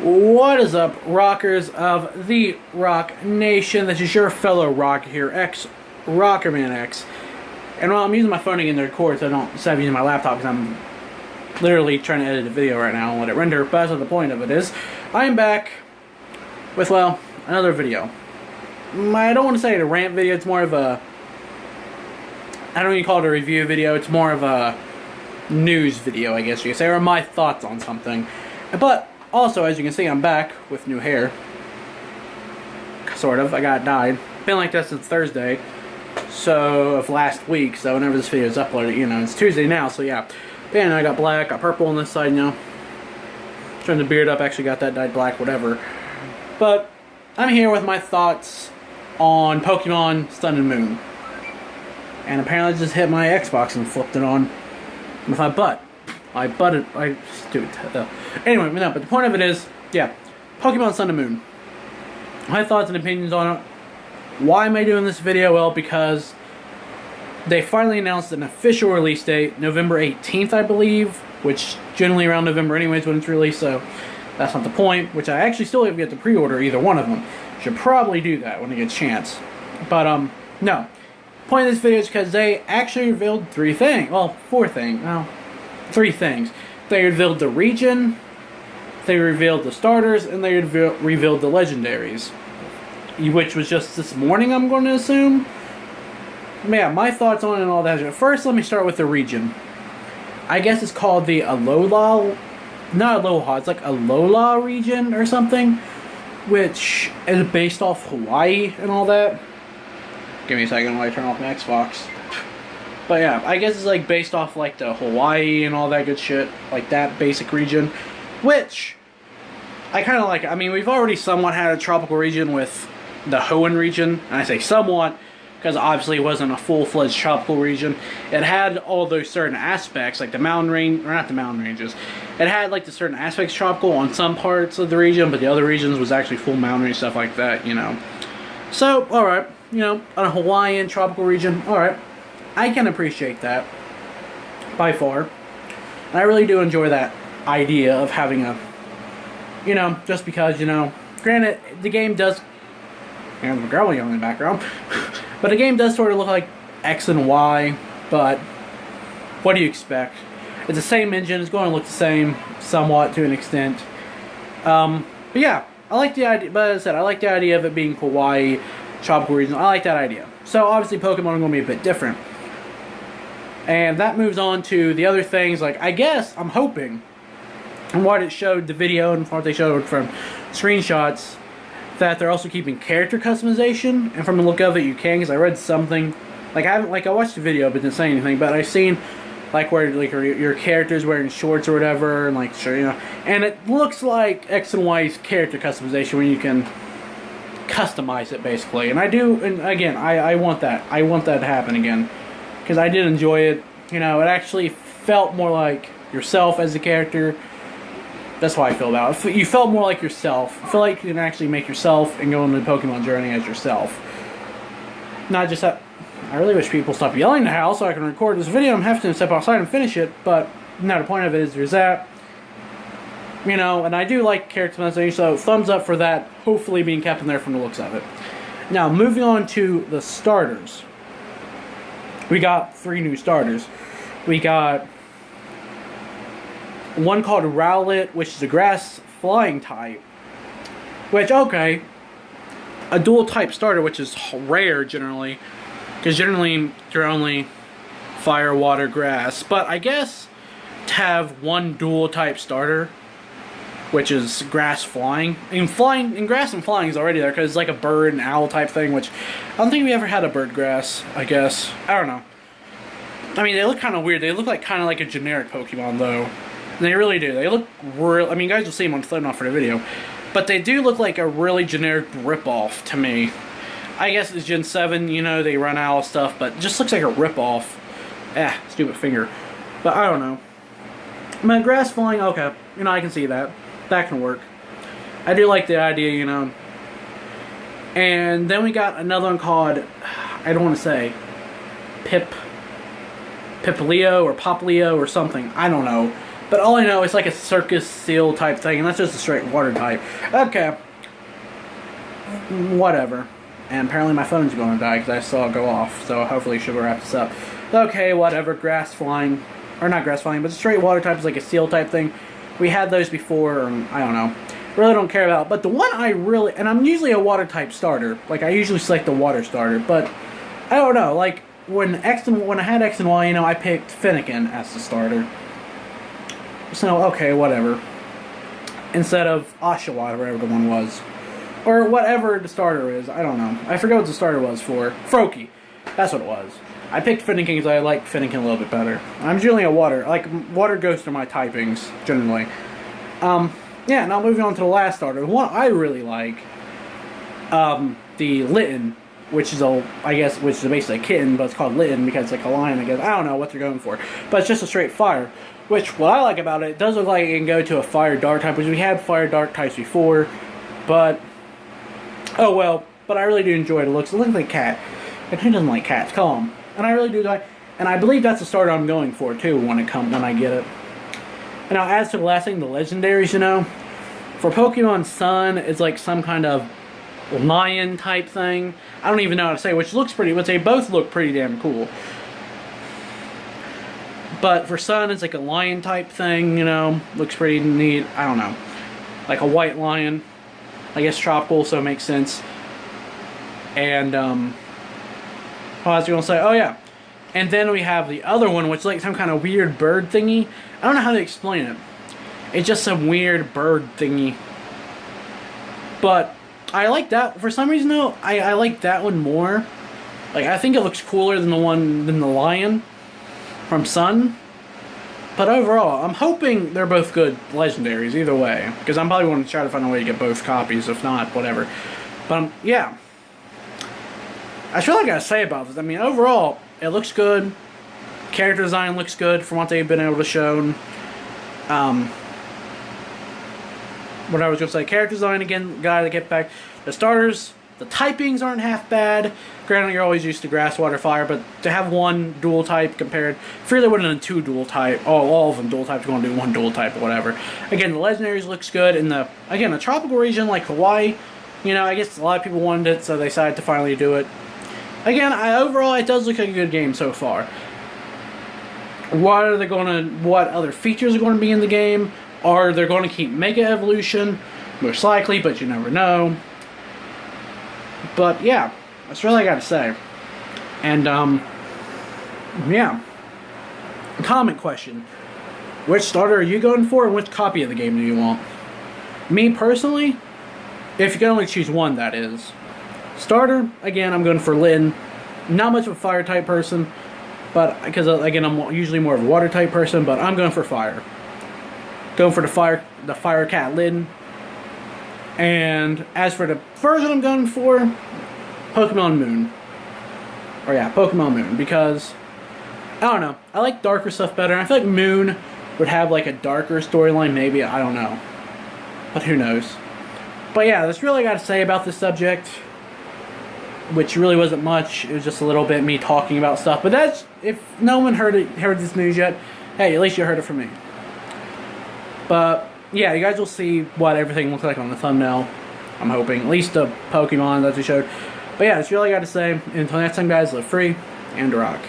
What is up, rockers of the Rock Nation? This is your fellow rocker here, Rockerman X. And while I'm using my phone again to record, so I don't instead of using my laptop, because I'm literally trying to edit a video right now and let it render. But that's what the point of it is. I am back with, well, another video. I don't want to say a rant video. It's more of a, I don't even call it a review video. It's more of a news video, I guess you could say, or my thoughts on something. But also, as you can see, I'm back with new hair. Sort of. I got it dyed. Been like that since Thursday. So, of last week. So, whenever this video is uploaded, you know, it's Tuesday now. So, yeah. And I got black, got purple on this side, you know. Turned the beard up, actually got that dyed black, whatever. But, I'm here with my thoughts on Pokemon Sun and Moon. And apparently I just hit my Xbox and flipped it on with my butt. Stupid. Anyway, no, but the point of it is, yeah, Pokemon Sun and Moon. My thoughts and opinions on it. Why am I doing this video? Well, because they finally announced an official release date, November 18th, I believe, which generally around November anyways when it's released, so that's not the point, which I actually still have yet to pre-order either one of them. Should probably do that when I get a chance. But, no. Point of this video is because they actually revealed three things. They revealed the region, they revealed the starters, and they revealed the legendaries. Which was just this morning, I'm going to assume. Yeah, my thoughts on it and all that. First, let me start with the region. I guess it's called the Alola... Not Aloha, it's like Alola region or something. Which is based off Hawaii and all that. Give me a second while I turn off my Xbox. But yeah, I guess it's like based off like the Hawaii and all that good shit. Like that basic region. Which, I kind of like. I mean, we've already somewhat had a tropical region with the Hoenn region. And I say somewhat, because obviously it wasn't a full-fledged tropical region. It had all those certain aspects, like the mountain range, or not the mountain ranges. It had like the certain aspects tropical on some parts of the region, but the other regions was actually full mountain range, stuff like that, you know. So, alright, you know, a Hawaiian tropical region, alright. I can appreciate that, by far. And I really do enjoy that idea of having a, you know, just because, you know, granted, the game does, and the girl yelling in the background, but the game does sort of look like X and Y, but what do you expect? It's the same engine, it's going to look the same, somewhat, to an extent. But yeah, I like the idea, but as I said, I like the idea of it being Hawaii, tropical region, I like that idea. So obviously Pokemon are going to be a bit different. And that moves on to the other things, like, I guess, I'm hoping, and what it showed, the video, and what they showed from screenshots, that they're also keeping character customization, and from the look of it, you can, because I read something, like, I watched the video, but didn't say anything, but I've seen, like, where, like, your character's wearing shorts or whatever, and, like, sure, you know, and it looks like X and Y's character customization, where you can customize it, basically, and I do, and again, I want that to happen again. Because I did enjoy it. You know, it actually felt more like yourself as a character. That's how I feel about it. You felt more like yourself. I feel like you can actually make yourself and go on the Pokemon journey as yourself. Not just that. I really wish people stop yelling in the house so I can record this video. I'm having to step outside and finish it. But, no, the point of it is there's that. You know, and I do like character customization, so thumbs up for that. Hopefully being kept in there from the looks of it. Now, moving on to the starters. We got 3 new starters. We got one called Rowlet, which is a grass flying type. Which, okay, a dual type starter, which is rare generally. Because generally, you're only fire, water, grass. But I guess to have one dual type starter, which is grass flying. And grass and flying is already there because it's like a bird and owl type thing, which I don't think we ever had a bird grass, I guess. I don't know. I mean, they look kind of weird. They look like kind of like a generic Pokemon, though. They really do. They look real. I mean, you guys will see them on thumbnail for the video. But they do look like a really generic ripoff to me. I guess it's Gen 7, you know, they run out of stuff, but it just looks like a ripoff. Stupid finger. But I don't know. I mean, grass flying, okay. You know, I can see that. That can work. I do like the idea, you know. And then we got another one called, I don't want to say, Piplio or Poplio or something. I don't know. But all I know is like a circus seal type thing, and that's just a straight water type. Okay. Whatever. And apparently my phone's going to die because I saw it go off, so hopefully she'll wrap this up. Okay, whatever. Grass flying. Or not grass flying, but the straight water type is like a seal type thing. We had those before, and I don't know. Really don't care about. But the one I really... And I'm usually a water type starter. Like, I usually select the water starter, but... I don't know. Like, when I had X and Y, you know, I picked Finnegan as the starter. So, okay, whatever. Instead of Oshawa, whatever the one was. Or whatever the starter is. I don't know. I forgot what the starter was for. Froakie. That's what it was. I picked Finnegan because I like Finnegan a little bit better. I'm generally a water. Like, water goes through my typings, generally. Yeah, now moving on to the last starter. The one I really like, the Litten, which is which is basically a kitten, but it's called Litten because it's like a lion, I guess. I don't know what they're going for. But it's just a straight fire. Which, what I like about it, it does look like it can go to a fire dark type, which we had fire dark types before. But, oh well. But I really do enjoy it. It looks like a cat. And who doesn't like cats? Come on. And I really do like, and I believe that's the starter I'm going for too when I get it. And now as to the last thing, the legendaries, you know, for Pokemon Sun, it's like some kind of lion type thing. I don't even know how to say, which looks pretty, but they both look pretty damn cool. But for Sun, it's like a lion type thing, you know, looks pretty neat. I don't know, like a white lion. I guess tropical, so it makes sense. And I was going to say, oh yeah. And then we have the other one, which is like some kind of weird bird thingy. I don't know how to explain it. It's just some weird bird thingy. But I like that. For some reason, though, I like that one more. Like, I think it looks cooler than the lion from Sun. But overall, I'm hoping they're both good legendaries, either way. Because I'm probably going to try to find a way to get both copies. If not, whatever. But, yeah. That's all I gotta say about this. I mean, overall, it looks good. Character design looks good from what they've been able to show. What I was gonna say, character design again, gotta get back. The starters, the typings aren't half bad. Granted, you're always used to grass, water, fire, but to have one dual type compared, fairly would have done two dual type. All of them dual types, going to do one dual type or whatever. Again, the legendaries looks good. In the tropical region like Hawaii, you know, I guess a lot of people wanted it, so they decided to finally do it. Again, overall, it does look like a good game so far. What other features are going to be in the game? Are they going to keep Mega Evolution? Most likely, but you never know. But yeah, that's really all I got to say. And yeah. Comment question: which starter are you going for, and which copy of the game do you want? Me personally, if you can only choose one, that is. Starter, again, I'm going for Lynn. Not much of a fire type person, but because again, I'm usually more of a water type person, but I'm going for fire. Going for the fire cat Lynn. And as for the version I'm going for, Pokemon Moon. Or yeah, Pokemon Moon, because I don't know, I like darker stuff better. I feel like Moon would have like a darker storyline, maybe, I don't know. But who knows. But yeah, that's really all I got to say about this subject. Which really wasn't much. It was just a little bit me talking about stuff. But that's, if no one heard this news yet, hey, at least you heard it from me. But yeah, you guys will see what everything looks like on the thumbnail. I'm hoping, at least the Pokemon that we showed. But yeah, that's really all I got to say. Until next time, guys, live free and rock.